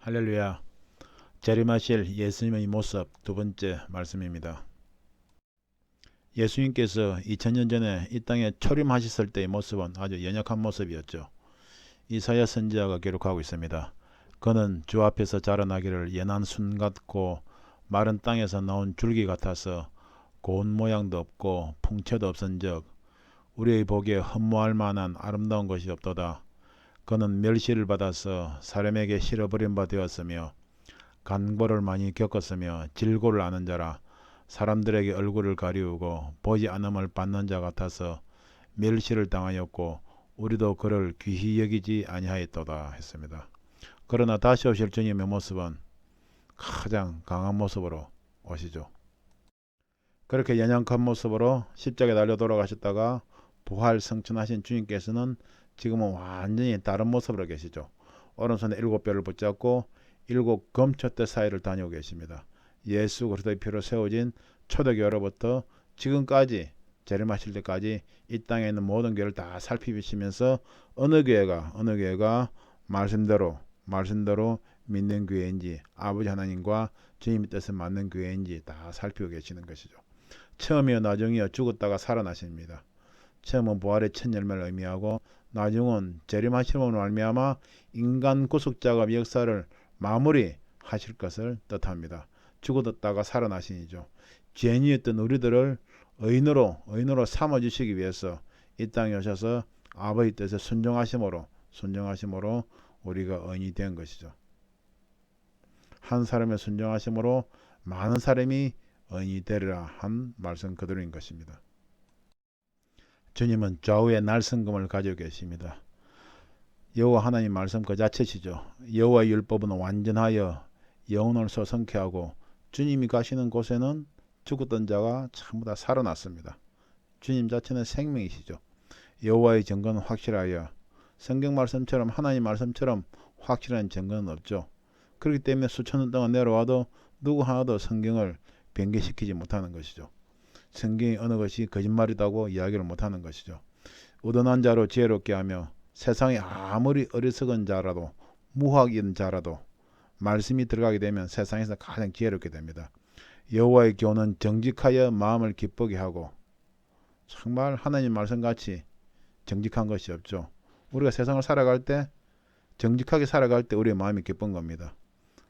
할렐루야. 재림하실 예수님의 모습 두 번째 말씀입니다. 예수님께서 2000년 전에 이 땅에 초림하셨을 때의 모습은 아주 연약한 모습이었죠. 이사야 선지자가 기록하고 있습니다. 그는 주 앞에서 자라나기를 연한 순 같고 마른 땅에서 나온 줄기 같아서 고운 모양도 없고 풍채도 없은즉 우리의 보기에 흠모할 만한 아름다운 것이 없도다. 그는 멸시를 받아서 사람에게 실어버린 바 되었으며 간보를 많이 겪었으며 질고를 아는 자라. 사람들에게 얼굴을 가리우고 보지 않음을 받는 자 같아서 멸시를 당하였고 우리도 그를 귀히 여기지 아니하였도다 했습니다. 그러나 다시 오실 주님의 모습은 가장 강한 모습으로 오시죠. 그렇게 연약한 모습으로 십자가에 달려 돌아가셨다가 부활 성천하신 주님께서는 지금은 완전히 다른 모습으로 계시죠. 오른손에 7뼈를 붙잡고 7검초대 사이를 다니고 계십니다. 예수 그리스도의 피로 세워진 초대교회로부터 지금까지 재림하실 때까지 이 땅에 있는 모든 교회를 다 살피시면서 어느 교회가 말씀대로 믿는 교회인지 아버지 하나님과 주님의 뜻에 맞는 교회인지 다 살피고 계시는 것이죠. 처음이요 나중이요 죽었다가 살아나십니다. 처음은 부활의 첫 열매를 의미하고 나중은 재림하심으로 말미암아 인간 구속자가 역사를 마무리하실 것을 뜻합니다. 죽었다가 살아나시니죠. 죄인이었던 우리들을 의인으로 삼아주시기 위해서 이 땅에 오셔서 아버지 뜻에 순종하심으로 우리가 의인이 된 것이죠. 한 사람의 순종하심으로 많은 사람이 의인이 되리라 한 말씀 그대로인 것입니다. 주님은 좌우에 날성금을 가지고 계십니다. 여호와 하나님 말씀 그 자체시죠. 여호와의 율법은 완전하여 영혼을 소성케 하고 주님이 가시는 곳에는 죽었던 자가 전부 다 살아났습니다. 주님 자체는 생명이시죠. 여호와의 증거는 확실하여 성경 말씀처럼 하나님 말씀처럼 확실한 증거는 없죠. 그렇기 때문에 수천 년 동안 내려와도 누구 하나도 성경을 변개시키지 못하는 것이죠. 성경이 어느 것이 거짓말이라고 이야기를 못하는 것이죠. 우둔한 자로 지혜롭게 하며 세상에 아무리 어리석은 자라도 무학인 자라도 말씀이 들어가게 되면 세상에서 가장 지혜롭게 됩니다. 여호와의 교훈은 정직하여 마음을 기쁘게 하고 정말 하나님 말씀같이 정직한 것이 없죠. 우리가 세상을 살아갈 때 정직하게 살아갈 때 우리의 마음이 기쁜 겁니다.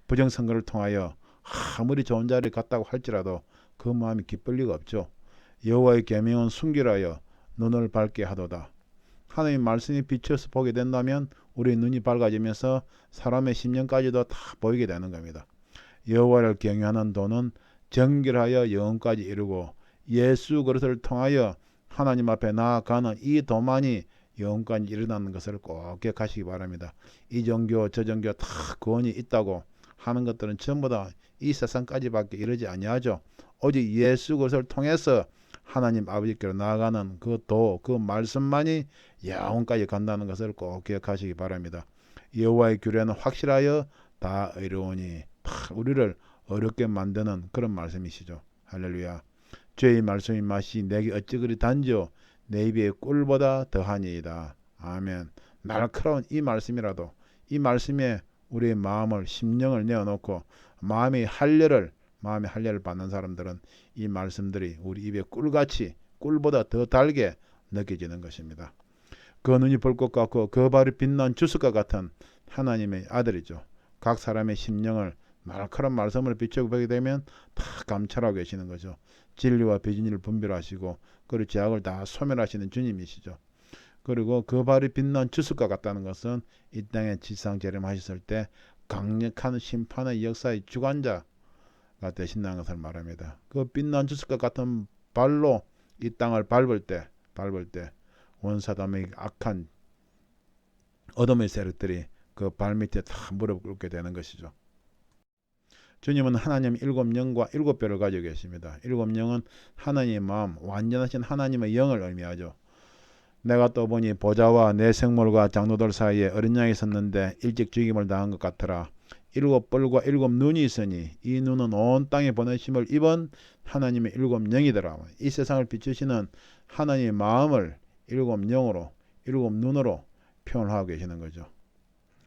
부정선거를 통하여 아무리 좋은 자리에 갔다고 할지라도 그 마음이 기쁠 리가 없죠. 여호와의 계명은 순결하여 눈을 밝게 하도다. 하나님 말씀이 비춰서 보게 된다면 우리의 눈이 밝아지면서 사람의 심령까지도 다 보이게 되는 겁니다. 여호와를 경외하는 도는 정결하여 영혼까지 이루고 예수 그리스도를 통하여 하나님 앞에 나아가는 이 도만이 영혼까지 이르는 것을 꼭 기억하시기 바랍니다. 이 종교 저 종교 다 구원이 있다고 하는 것들은 전부 다 이 세상까지밖에 이르지 아니하죠. 오직 예수 그리스도를 통해서 하나님 아버지께로 나아가는 그 도, 그 말씀만이 영혼까지 간다는 것을 꼭 기억하시기 바랍니다. 여호와의 규례는 확실하여 다 의로우니 우리를 어렵게 만드는 그런 말씀이시죠. 할렐루야. 주의 말씀의 맛이 내게 어찌 그리 단지요 내 입에 꿀보다 더하니이다. 아멘. 날카로운 이 말씀이라도 이 말씀에 우리의 마음을 심령을 내어놓고 마음의 할례를 받는 사람들은 이 말씀들이 우리 입에 꿀보다 더 달게 느껴지는 것입니다. 그 눈이 불꽃 같고 그 발이 빛난 주석과 같은 하나님의 아들이죠. 각 사람의 심령을 날카로운 말씀을 비춰보게 되면 다 감찰하고 계시는 거죠. 진리와 비진리를 분별하시고 그리고 죄악을 다 소멸하시는 주님이시죠. 그리고 그 발이 빛난 주석과 같다는 것은 이 땅에 지상 재림하셨을 때 강력한 심판의 역사의 주관자가 되신다는 것을 말합니다. 그 빛난 주석과 같은 발로 이 땅을 밟을 때 원사담의 악한 어둠의 세력들이 그 발밑에 다 무릎 꿇게 되는 것이죠. 주님은 하나님 7영과 7뼈를 가지고 계십니다. 7영은 하나님의 마음, 완전하신 하나님의 영을 의미하죠. 내가 또 보니 보좌와 내 생물과 장로들 사이에 어린 양이 섰는데 일찍 죽임을 당한 것 같더라. 7뿔과 7눈이 있으니 이 눈은 온 땅에 보내심을 입은 하나님의 7영이더라. 이 세상을 비추시는 하나님의 마음을 7영으로 7눈으로 표현하고 계시는 거죠.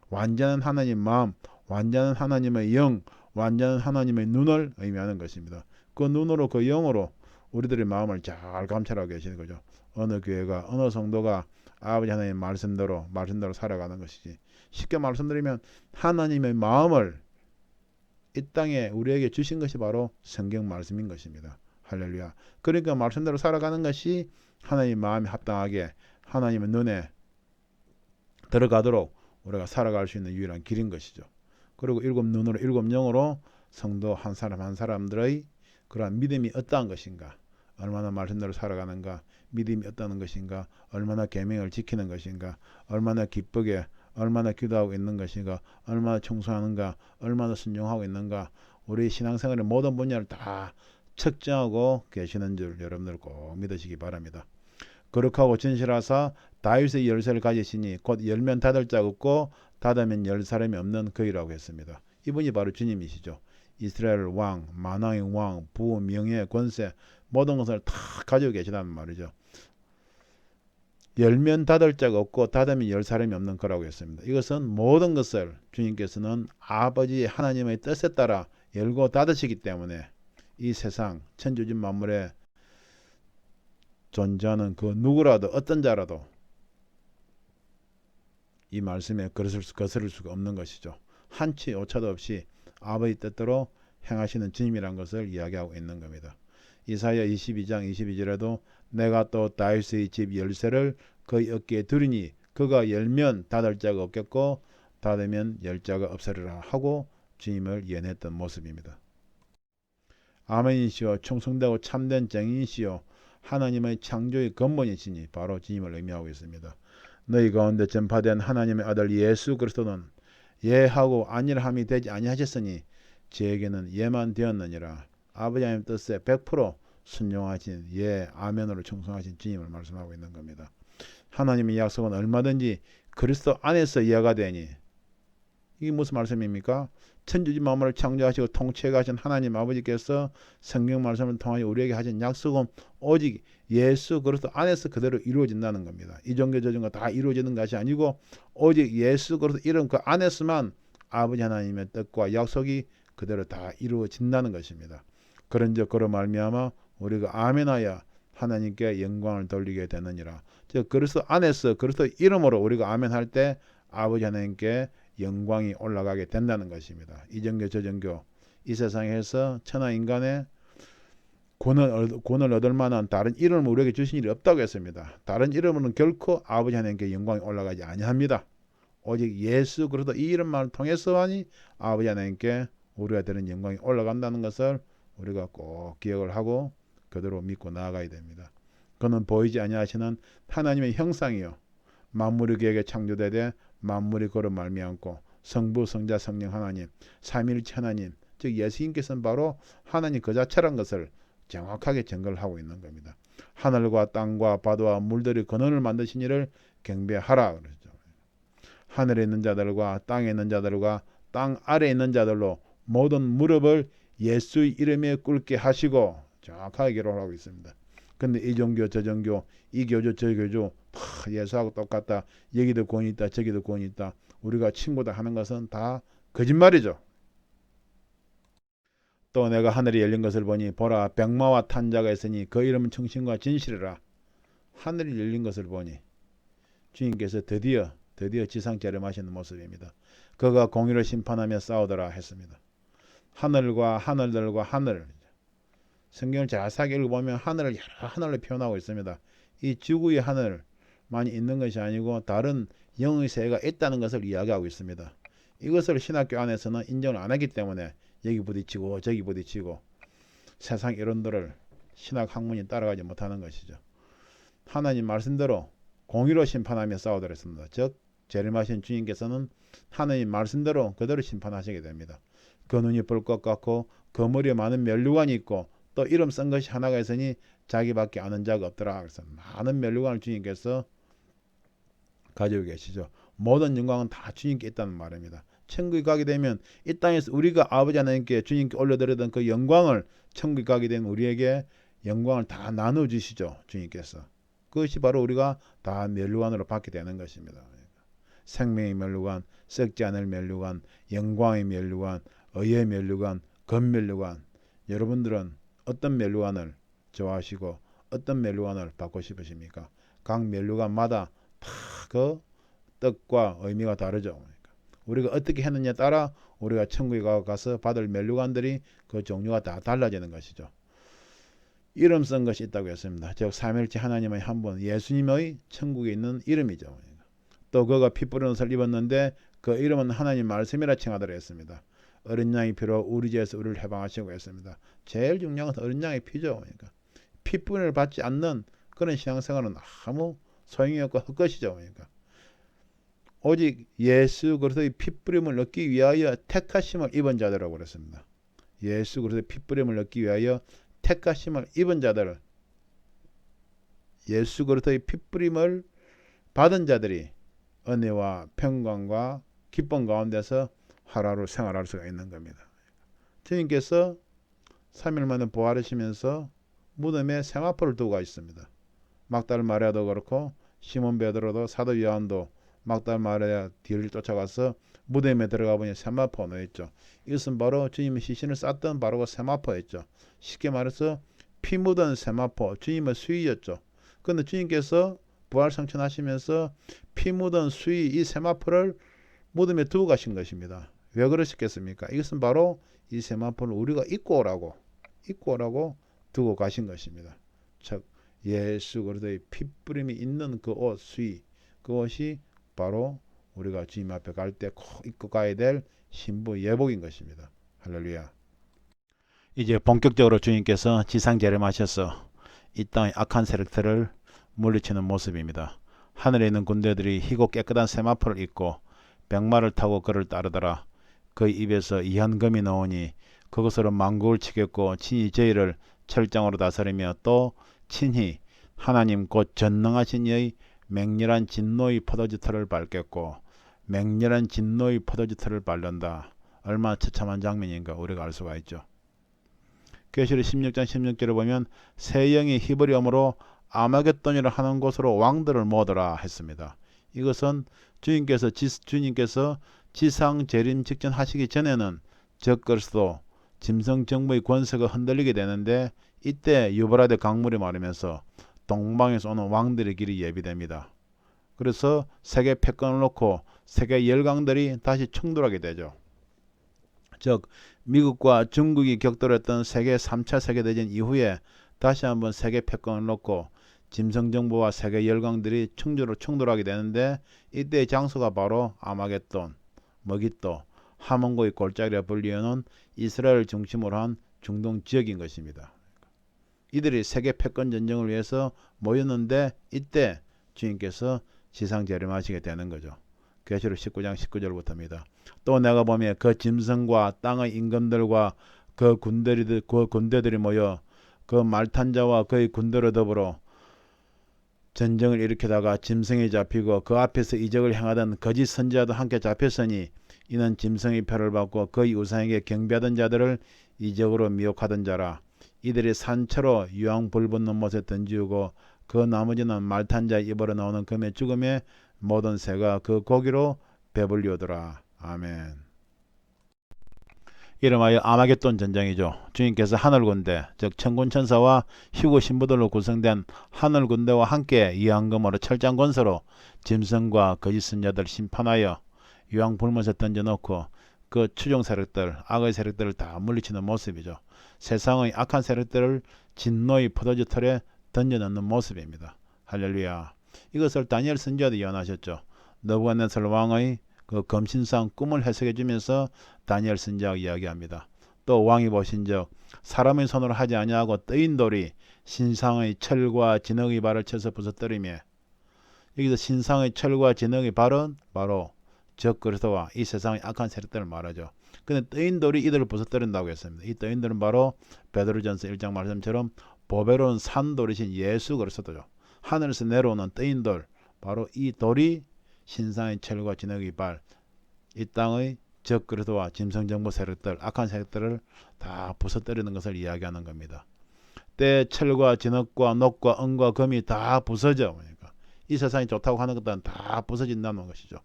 완전한 하나님 마음, 완전한 하나님의 영, 완전한 하나님의 눈을 의미하는 것입니다. 그 눈으로 그 영으로 우리들의 마음을 잘 감찰하고 계시는 거죠. 어느 교회가 어느 성도가 아버지 하나님의 말씀대로 살아가는 것이지. 쉽게 말씀드리면 하나님의 마음을 이 땅에 우리에게 주신 것이 바로 성경 말씀인 것입니다. 할렐루야. 그러니까 말씀대로 살아가는 것이 하나님의 마음에 합당하게 하나님의 눈에 들어가도록 우리가 살아갈 수 있는 유일한 길인 것이죠. 그리고 일곱 눈으로 일곱 영으로 성도 한 사람 한 사람들의 그러한 믿음이 어떠한 것인가, 얼마나 말씀대로 살아가는가, 믿음이 어떠한 것인가, 얼마나 계명을 지키는 것인가, 얼마나 기쁘게 얼마나 기도하고 있는 것인가, 얼마나 청소하는가, 얼마나 순종하고 있는가, 우리 신앙생활의 모든 분야를 다 측정하고 계시는 줄 여러분들 꼭 믿으시기 바랍니다. 거룩하고 진실하사 다윗의 열쇠를 가지시니 곧 열면 닫을 자 없고 닫으면 열 사람이 없는 그이라고 했습니다. 이분이 바로 주님이시죠. 이스라엘 왕, 만왕의 왕, 부, 명예, 권세 모든 것을 다 가지고 계시다는 말이죠. 열면 닫을 자가 없고 닫으면 열 사람이 없는 거라고 했습니다. 이것은 모든 것을 주님께서는 아버지 하나님의 뜻에 따라 열고 닫으시기 때문에 이 세상 천지주 만물에 존재하는 그 누구라도 어떤 자라도 이 말씀에 거스를 수가 없는 것이죠. 한치 오차도 없이 아버지 뜻대로 행하시는 주님이란 것을 이야기하고 있는 겁니다. 이사야 22장 22절에도 내가 또 다윗의 집 열쇠를 그의 어깨에 두리니 그가 열면 닫을 자가 없겠고 닫으면 열 자가 없으리라 하고 주님을 예언했던 모습입니다. 아멘이시오 충성되고 참된 정인이시오 하나님의 창조의 근본이시니 바로 주님을 의미하고 있습니다. 너희 가운데 전파된 하나님의 아들 예수 그리스도는 예하고 아니라함이 되지 아니하셨으니 저에게는 예만 되었느니라. 아버지 하나님 뜻에 100% 순종하신 예 아멘으로 충성하신 주님을 말씀하고 있는 겁니다. 하나님의 약속은 얼마든지 그리스도 안에서 이해가 되니 이게 무슨 말씀입니까? 천지지 만물을 창조하시고 통치해 가신 하나님 아버지께서 성경 말씀을 통하여 우리에게 하신 약속은 오직 예수 그리스도 안에서 그대로 이루어진다는 겁니다. 이 종교 저 종교 다 이루어지는 것이 아니고 오직 예수 그리스도 이름 그 안에서만 아버지 하나님의 뜻과 약속이 그대로 다 이루어진다는 것입니다. 그런즉 그로 말미암아 우리가 아멘하여 하나님께 영광을 돌리게 되느니라. 즉 그리스도 안에서 그리스도 이름으로 우리가 아멘할 때 아버지 하나님께 영광이 올라가게 된다는 것입니다. 이 종교 저 종교 이 세상에서 천하 인간의 구원을 얻을 만한 다른 이름을 우리에게 주신 일이 없다고 했습니다. 다른 이름으로는 결코 아버지 하나님께 영광이 올라가지 아니합니다. 오직 예수 그리스도 이 이름만을 통해서만이 아버지 하나님께 우리가 되는 영광이 올라간다는 것을 우리가 꼭 기억을 하고 그대로 믿고 나아가야 됩니다. 그는 보이지 아니하시는 하나님의 형상이요 만물이 그에게 창조되되 만물이 그로 말미암고 성부 성자 성령 하나님 삼위일체 하나님 즉 예수님께서는 바로 하나님 그 자체란 것을 정확하게 증거를 하고 있는 겁니다. 하늘과 땅과 바다와 물들이 근원을 만드신 이를 경배하라 그러죠. 하늘에 있는 자들과 땅에 있는 자들과 땅 아래에 있는 자들로 모든 무릎을 예수의 이름에 꿇게 하시고 정확하게 기록을 하고 있습니다. 근데 이 종교 저 종교 이 교주 저 교주 다 예수하고 똑같다. 여기도 구원이 있다 저기도 구원이 있다. 우리가 친구다 하는 것은 다 거짓말이죠. 또 내가 하늘이 열린 것을 보니 보라 백마와 탄 자가 있으니 그 이름은 청신과 진실이라. 하늘이 열린 것을 보니 주님께서 드디어 지상 재림하시는 모습입니다. 그가 공의를 심판하며 싸우더라 했습니다. 하늘과 하늘들과 하늘 성경을 자세하게 읽어보면 하늘을 여러 하늘로 표현하고 있습니다. 이 지구의 하늘만이 있는 것이 아니고 다른 영의 세계가 있다는 것을 이야기하고 있습니다. 이것을 신학교 안에서는 인정을 안 하기 때문에 여기 부딪히고 저기 부딪히고 세상 이론들을 신학 학문이 따라가지 못하는 것이죠. 하나님 말씀대로 공의로 심판하며 싸우더라 했습니다. 즉 재림하신 주님께서는 하나님 말씀대로 그대로 심판하시게 됩니다. 그 눈이 불꽃 같고 그 머리에 많은 면류관이 있고 또 이름 쓴 것이 하나가 있으니 자기밖에 아는 자가 없더라. 그래서 많은 면류관을 주님께서 가지고 계시죠. 모든 영광은 다 주님께 있다는 말입니다. 천국에 가게 되면 이 땅에서 우리가 아버지 하나님께 주님께 올려드리던 그 영광을 천국에 가게 되면 우리에게 영광을 다 나눠주시죠. 주님께서. 그것이 바로 우리가 다 면류관으로 받게 되는 것입니다. 생명의 면류관, 썩지 않을 면류관, 영광의 면류관, 의의 면류관, 건면류관. 여러분들은 어떤 면류관을 좋아하시고 어떤 면류관을 받고 싶으십니까? 각 면류관마다 다 그 뜻과 의미가 다르죠. 우리가 어떻게 했느냐에 따라 우리가 천국에 가서 받을 면류관들이 그 종류가 다 달라지는 것이죠. 이름 쓴 것이 있다고 했습니다. 즉 삼일째 하나님의 한 분, 예수님의 천국에 있는 이름이죠. 또 그가 피 뿌린 옷을 입었는데 그 이름은 하나님 말씀이라 칭하더라 했습니다. 어린 양의 피로 우리 죄에서 우리를 해방하시고 했습니다. 제일 중요한 것은 어린 양의 피죠. 그러니까 피 뿌림을 받지 않는 그런 신앙생활은 아무 소용이 없고 헛것이죠. 그러니까 오직 예수 그리스도의 피 뿌림을 얻기 위하여 택하심을 입은 자들이라고 그랬습니다. 예수 그리스도의 피 뿌림을 얻기 위하여 택하심을 입은 자들, 예수 그리스도의 피 뿌림을 받은 자들이 은혜와 평강과 기쁨 가운데서 하루하루 생활할 수가 있는 겁니다. 주님께서 3일 만에 부활하시면서 무덤에 세마포를 두고 있습니다. 막달 마리아도 그렇고 시몬 베드로도 사도 요한도 막달 마리아 뒤를 쫓아가서 무덤에 들어가 보니 세마포가 놓였죠. 이것은 바로 주님의 시신을 쌌던 바로 그 세마포였죠. 쉽게 말해서 피 묻은 세마포, 주님의 수의였죠. 그런데 주님께서 부활성천하시면서 피 묻은 수의 이 세마포를 무덤에 두고 가신 것입니다. 왜 그러셨겠습니까? 이것은 바로 이 세마포를 우리가 입고 오라고 두고 가신 것입니다. 즉 예수 그리스도의 핏뿌림이 있는 그 옷, 수의, 그 옷이 바로 우리가 주님 앞에 갈 때 꼭 입고 가야 될 신부 예복인 것입니다. 할렐루야. 이제 본격적으로 주님께서 지상 재림하셔서 이 땅의 악한 세력들을 물리치는 모습입니다. 하늘에 있는 군대들이 희고 깨끗한 세마포를 입고 백마를 타고 그를 따르더라. 그의 입에서 이한금이 나오니 그것으로 만국을 치겠고 친히 저희를 철장으로 다스리며 또 친히 하나님 곧 전능하신 이의 맹렬한 진노의 포도주 틀을 밟겠고 맹렬한 진노의 포도주 틀을 밟는다. 얼마나 처참한 장면인가 우리가 알 수가 있죠. 계시록 16장 16절을 보면 새 영이 히브리어로 아마겟돈이라 하는 곳으로 왕들을 모으더라 했습니다. 이것은 주님께서 지상 재림 직전 하시기 전에는 적그리스도 짐승 정부의 권세가 흔들리게 되는데 이때 유브라데 강물이 마르면서 동방에서 오는 왕들의 길이 예비됩니다. 그래서 세계 패권을 놓고 세계 열강들이 다시 충돌하게 되죠. 즉 미국과 중국이 격돌했던 세계 3차 세계대전 이후에 다시 한번 세계 패권을 놓고 짐승정부와 세계 열강들이 충돌하게 되는데 이때의 장소가 바로 아마겟돈, 머깃도, 하몬고의 골짜기라 불리우는 이스라엘 중심으로 한 중동 지역인 것입니다. 이들이 세계 패권 전쟁을 위해서 모였는데 이때 주님께서 지상 재림하시게 되는 거죠. 계시록 19장 19절부터입니다. 또 내가 보면 그 짐승과 땅의 임금들과 그 군대들이 모여 그 말탄 자와 그의 군대로 더불어 전쟁을 일으키다가 짐승이 잡히고 그 앞에서 이적을 행하던 거짓 선지자도 함께 잡혔으니 이는 짐승의 표를 받고 그의 우상에게 경배하던 자들을 이적으로 미혹하던 자라. 이들이 산채로 유황 불 붙는 못에 던지우고 그 나머지는 말탄 자의 입으로 나오는 금의 죽음에 모든 새가 그 고기로 배불리오더라. 아멘. 이름하여 아마겟돈 전쟁이죠. 주님께서 하늘군대 즉 천군천사와 휴거 신부들로 구성된 하늘군대와 함께 이한금으로 철장권서로 짐승과 거짓 선자들 심판하여 유황 불못에 던져놓고 그 추종 세력들 악의 세력들을 다 물리치는 모습이죠. 세상의 악한 세력들을 진노의 포도주 틀에 던져넣는 모습입니다. 할렐루야. 이것을 다니엘 선지자도 예언하셨죠. 느부갓네살 왕의 그 검신상 꿈을 해석해 주면서 다니엘 선지자가 이야기합니다. 또 왕이 보신즉 사람의 손으로 하지 아니하고 뜨인 돌이 신상의 철과 진흙의 발을 쳐서 부서뜨리며, 여기서 신상의 철과 진흙의 발은 바로 적그리스도와 이 세상의 악한 세력들을 말하죠. 근데 뜨인 돌이 이들을 부서뜨린다고 했습니다. 이 뜨인 돌은 바로 베드로전서 1장 말씀처럼 보배로운 산돌이신 예수 그리스도죠. 하늘에서 내려오는 뜨인 돌, 바로 이 돌이 신상의 철과 진흙의 발, 이 땅의 적그리스도와 짐승정부 세력들, 악한 세력들을 다 부서뜨리는 것을 이야기하는 겁니다. 때 철과 진흙과 녹과 은과 금이 다 부서져. 그러니까 이 세상이 좋다고 하는 것들은 다 부서진다는 것이죠.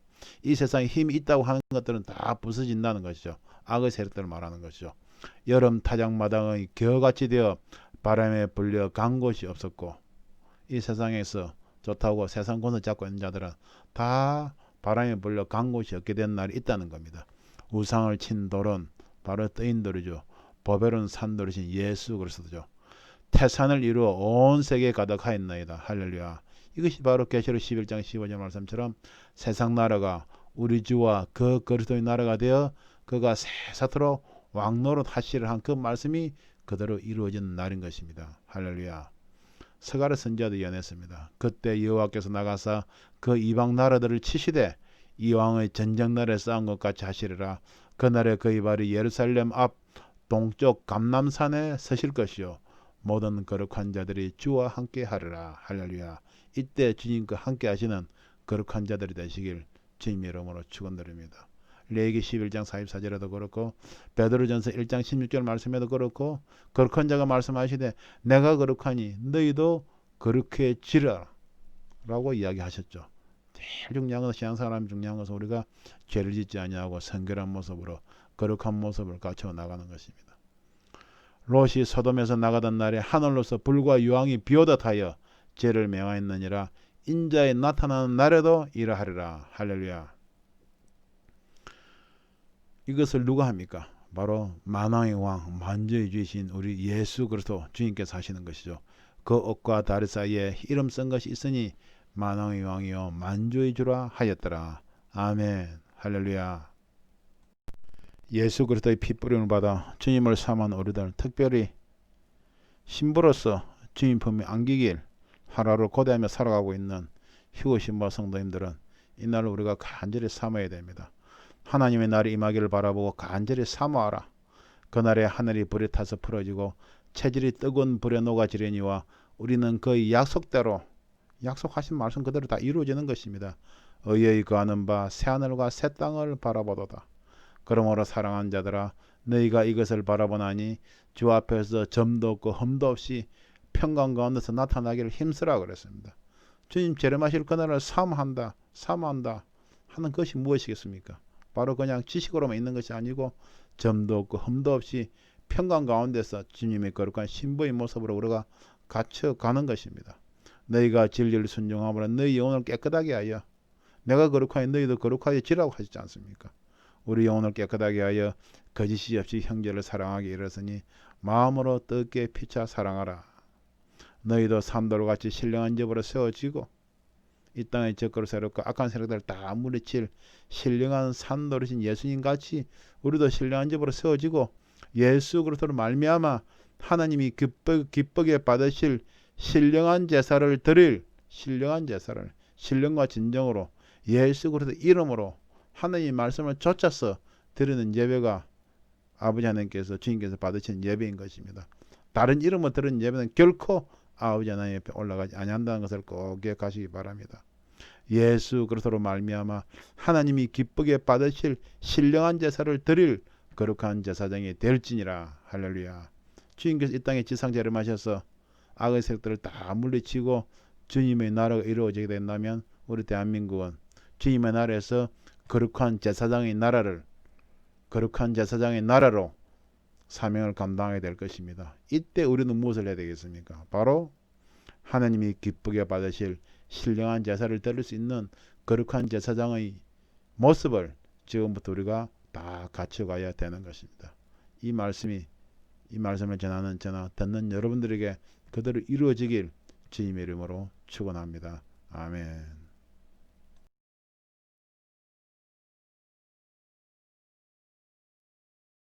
이 세상에 힘이 있다고 하는 것들은 다 부서진다는 것이죠. 악의 세력들을 말하는 것이죠. 여름 타작마당의 겨같이 되어 바람에 불려 간 곳이 없었고, 이 세상에서 좋다고 세상 권을 잡고 있는 자들은 다 바람에 불려 간 곳이 없게 된 날이 있다는 겁니다. 우상을 친 돌은 바로 뜨인 돌이죠. 보배로운 산돌이신 예수 그리스도죠. 태산을 이루어 온 세계에 가득하였나이다. 할렐루야. 이것이 바로 계시록 11장 15절 말씀처럼 세상 나라가 우리 주와 그 그리스도의 나라가 되어 그가 세사토록 왕노릇 하시를 한 그 말씀이 그대로 이루어진 날인 것입니다. 할렐루야. 스가랴 선지자도 예언했습니다. 그때 여호와께서 나가사 그 이방 나라들을 치시되 이 왕의 전쟁 날에 싸운 것 같이 하시리라. 그날에 그의 발이 예루살렘 앞 동쪽 감람산에 서실 것이요 모든 거룩한 자들이 주와 함께 하리라. 할렐루야. 이때 주님과 함께 하시는 거룩한 자들이 되시길 주님 이름으로 축원드립니다. 레위기 11장 44절에도 그렇고 베드로전서 1장 16절 말씀에도 그렇고 거룩한 자가 말씀하시되 내가 거룩하니 너희도 거룩해지라 라고 이야기하셨죠. 제일 중요한 것은 신앙생활하면 중요한 것은 우리가 죄를 짓지 아니하고 성결한 모습으로 거룩한 모습을 갖춰 나가는 것입니다. 롯이 소돔에서 나가던 날에 하늘로서 불과 유황이 비오듯 하여 죄를 명하였느니라. 인자에 나타나는 날에도 이러하리라. 할렐루야. 이것을 누가 합니까? 바로 만왕의 왕 만주의 주이신 우리 예수 그리스도 주님께서 하시는 것이죠. 그 옷과 다리 사이에 이름 쓴 것이 있으니 만왕의 왕이요 만주의 주라 하였더라. 아멘. 할렐루야. 예수 그리스도의 피 뿌림을 받아 주님을 삼은 우리들, 특별히 신부로서 주님 품에 안기길 하루하루 고대하며 살아가고 있는 휴거 신부 성도님들은 이날을 우리가 간절히 삼아야 됩니다. 하나님의 날이 임하기를 바라보고 간절히 사모하라. 그날에 하늘이 불에 타서 풀어지고 체질이 뜨거운 불에 녹아지려니와 우리는 그의 약속대로 약속하신 말씀 그대로 다 이루어지는 것입니다. 의의 거하는 바 새하늘과 새 땅을 바라보도다. 그러므로 사랑하는 자들아 너희가 이것을 바라보나니 주 앞에서 점도 없고 흠도 없이 평강 가운데서 나타나기를 힘쓰라 그랬습니다. 주님 재림하실 그날을 사모한다 하는 것이 무엇이겠습니까? 바로 그냥 지식으로만 있는 것이 아니고 점도 없고 흠도 없이 평강 가운데서 주님의 거룩한 신부의 모습으로 우리가 갇혀가는 것입니다. 너희가 진리를 순종함으로 너희 영혼을 깨끗하게 하여 내가 거룩하니 너희도 거룩하게 지라고 하시지 않습니까? 우리 영혼을 깨끗하게 하여 거짓이 없이 형제를 사랑하게 이르렀으니 마음으로 뜻게 피차 사랑하라. 너희도 산돌같이 신령한 집으로 세워지고 이 땅의 적그로 세력과 악한 세력들을 다 물리칠 신령한 산돌이신 예수님같이 우리도 신령한 집으로 세워지고 예수 그리스도로 말미암아 하나님이 기쁘게 받으실 신령한 제사를 드릴 신령한 제사를 신령과 진정으로 예수 그리스도 이름으로 하나님의 말씀을 좇아서 드리는 예배가 아버지 하나님께서 주님께서 받으신 예배인 것입니다. 다른 이름으로 드리는 예배는 결코 아버지 하나님 옆에 올라가지 아니한다는 것을 꼭 기억하시기 바랍니다. 예수 그리스도로 말미암아 하나님이 기쁘게 받으실 신령한 제사를 드릴 거룩한 제사장이 될지니라. 할렐루야. 주님께서 이 땅에 지상 재림하셔서 악의 세력들을 다 물리치고 주님의 나라가 이루어지게 된다면 우리 대한민국은 주님의 나라에서 거룩한 제사장의 나라로 사명을 감당하게 될 것입니다. 이때 우리는 무엇을 해야 되겠습니까? 바로 하나님이 기쁘게 받으실 신령한 제사를 드릴 수 있는 거룩한 제사장의 모습을 지금부터 우리가 다 갖춰가야 되는 것입니다. 이 말씀을 전하는 저나 듣는 여러분들에게 그대로 이루어지길 주님의 이름으로 축원합니다. 아멘.